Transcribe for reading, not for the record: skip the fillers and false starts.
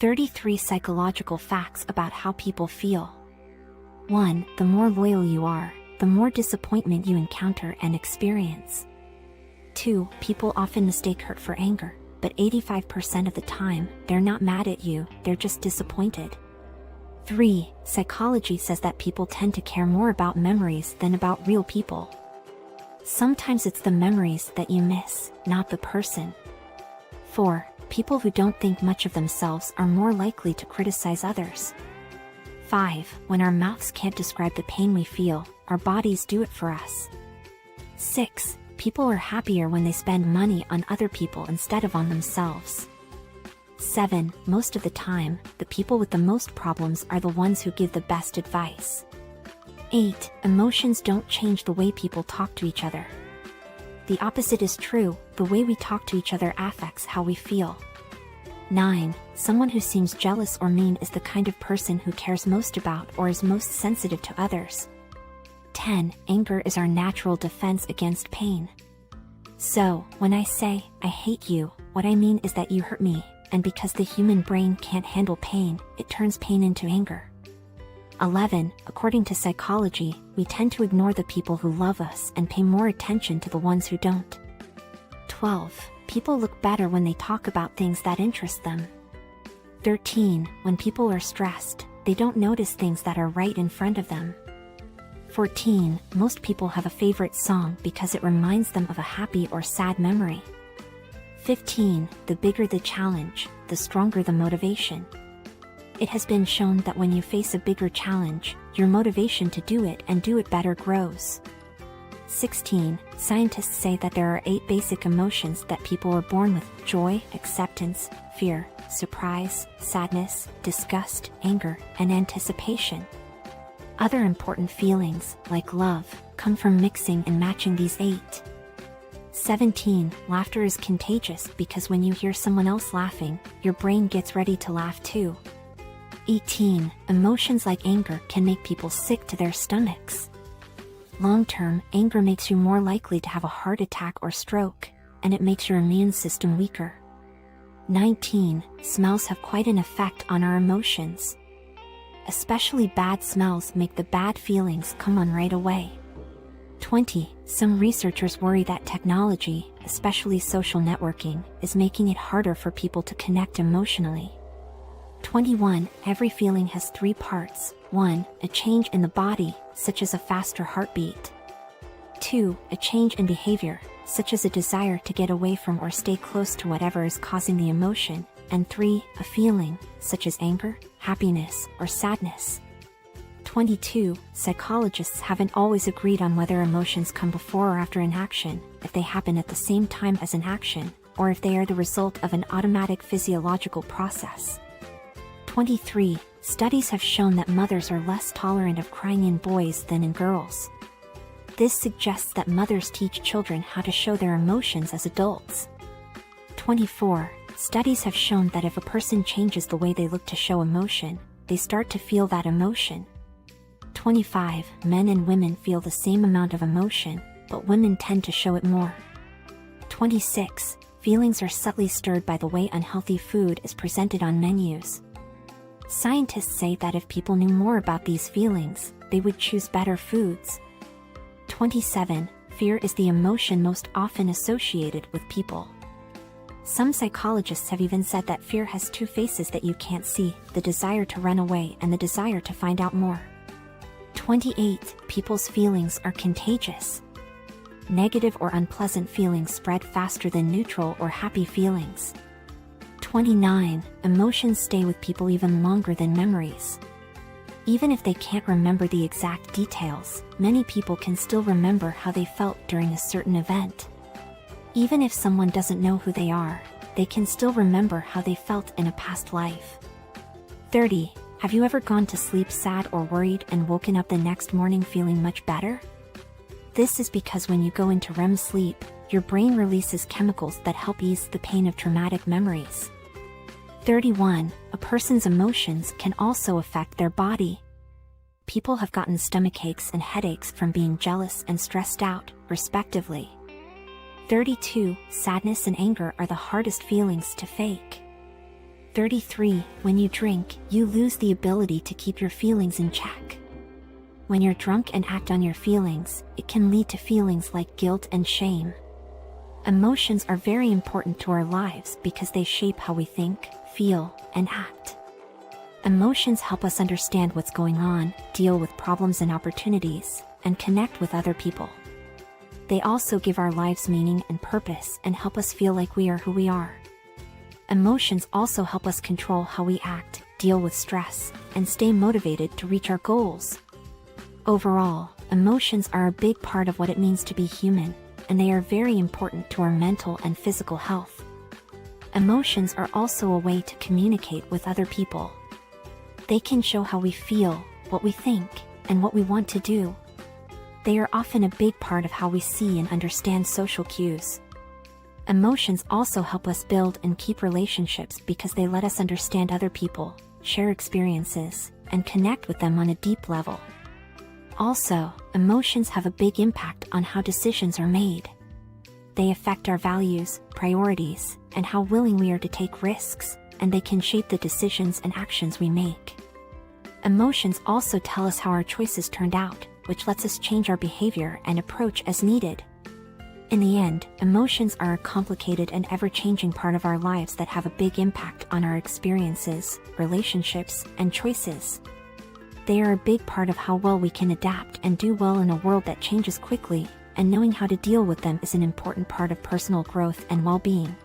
33 psychological facts about how people feel. 1. The more loyal you are, the more disappointment you encounter and experience. 2. People often mistake hurt for anger, but 85% of the time, they're not mad at you, they're just disappointed. 3. Psychology says that people tend to care more about memories than about real people. Sometimes it's the memories that you miss, not the person. 4. People who don't think much of themselves are more likely to criticize others. 5. When our mouths can't describe the pain we feel, our bodies do it for us. 6. People are happier when they spend money on other people instead of on themselves. 7. Most of the time, the people with the most problems are the ones who give the best advice. 8. Emotions don't change the way people talk to each other. The opposite is true, the way we talk to each other affects how we feel. 9. Someone who seems jealous or mean is the kind of person who cares most about or is most sensitive to others. 10. Anger is our natural defense against pain. So, when I say, I hate you, what I mean is that you hurt me, and because the human brain can't handle pain, it turns pain into anger. 11. According to psychology, we tend to ignore the people who love us and pay more attention to the ones who don't. 12. People look better when they talk about things that interest them. 13. When people are stressed, they don't notice things that are right in front of them. 14. Most people have a favorite song because it reminds them of a happy or sad memory. 15. The bigger the challenge, the stronger the motivation. It has been shown that when you face a bigger challenge, your motivation to do it and do it better grows. 16. Scientists say that there are 8 basic emotions that people are born with: joy, acceptance, fear, surprise, sadness, disgust, anger, and anticipation. Other important feelings, like love, come from mixing and matching these 8. 17. Laughter is contagious because when you hear someone else laughing, your brain gets ready to laugh too. 18. Emotions like anger can make people sick to their stomachs. Long-term, anger makes you more likely to have a heart attack or stroke, and it makes your immune system weaker. 19. Smells have quite an effect on our emotions. Especially bad smells make the bad feelings come on right away. 20. Some researchers worry that technology, especially social networking, is making it harder for people to connect emotionally. 21. Every feeling has 3 parts. 1. A change in the body, such as a faster heartbeat. 2. A change in behavior, such as a desire to get away from or stay close to whatever is causing the emotion. And 3. A feeling, such as anger, happiness, or sadness. 22. Psychologists haven't always agreed on whether emotions come before or after an action, if they happen at the same time as an action, or if they are the result of an automatic physiological process. 23. Studies have shown that mothers are less tolerant of crying in boys than in girls. This suggests that mothers teach children how to show their emotions as adults. 24. Studies have shown that if a person changes the way they look to show emotion, they start to feel that emotion. 25. Men and women feel the same amount of emotion, but women tend to show it more. 26. Feelings are subtly stirred by the way unhealthy food is presented on menus. Scientists say that if people knew more about these feelings, they would choose better foods. 27. Fear is the emotion most often associated with people. Some psychologists have even said that fear has 2 faces that you can't see: the desire to run away and the desire to find out more. 28. People's feelings are contagious. Negative or unpleasant feelings spread faster than neutral or happy feelings. 29. Emotions stay with people even longer than memories. Even if they can't remember the exact details, many people can still remember how they felt during a certain event. Even if someone doesn't know who they are, they can still remember how they felt in a past life. 30. Have you ever gone to sleep sad or worried and woken up the next morning feeling much better? This is because when you go into REM sleep, your brain releases chemicals that help ease the pain of traumatic memories. 31. A person's emotions can also affect their body. People have gotten stomachaches and headaches from being jealous and stressed out, respectively. 32. Sadness and anger are the hardest feelings to fake. 33. When you drink, you lose the ability to keep your feelings in check. When you're drunk and act on your feelings, it can lead to feelings like guilt and shame. Emotions are very important to our lives because they shape how we think, feel, and act. Emotions help us understand what's going on, deal with problems and opportunities, and connect with other people. They also give our lives meaning and purpose and help us feel like we are who we are. Emotions also help us control how we act, deal with stress, and stay motivated to reach our goals. Overall, emotions are a big part of what it means to be human, and they are very important to our mental and physical health. Emotions are also a way to communicate with other people. They can show how we feel, what we think, and what we want to do. They are often a big part of how we see and understand social cues. Emotions also help us build and keep relationships because they let us understand other people, share experiences, and connect with them on a deep level. Also, emotions have a big impact on how decisions are made. They affect our values, priorities, and how willing we are to take risks, and they can shape the decisions and actions we make. Emotions also tell us how our choices turned out, which lets us change our behavior and approach as needed. In the end, emotions are a complicated and ever-changing part of our lives that have a big impact on our experiences, relationships, and choices. They are a big part of how well we can adapt and do well in a world that changes quickly, and knowing how to deal with them is an important part of personal growth and well-being.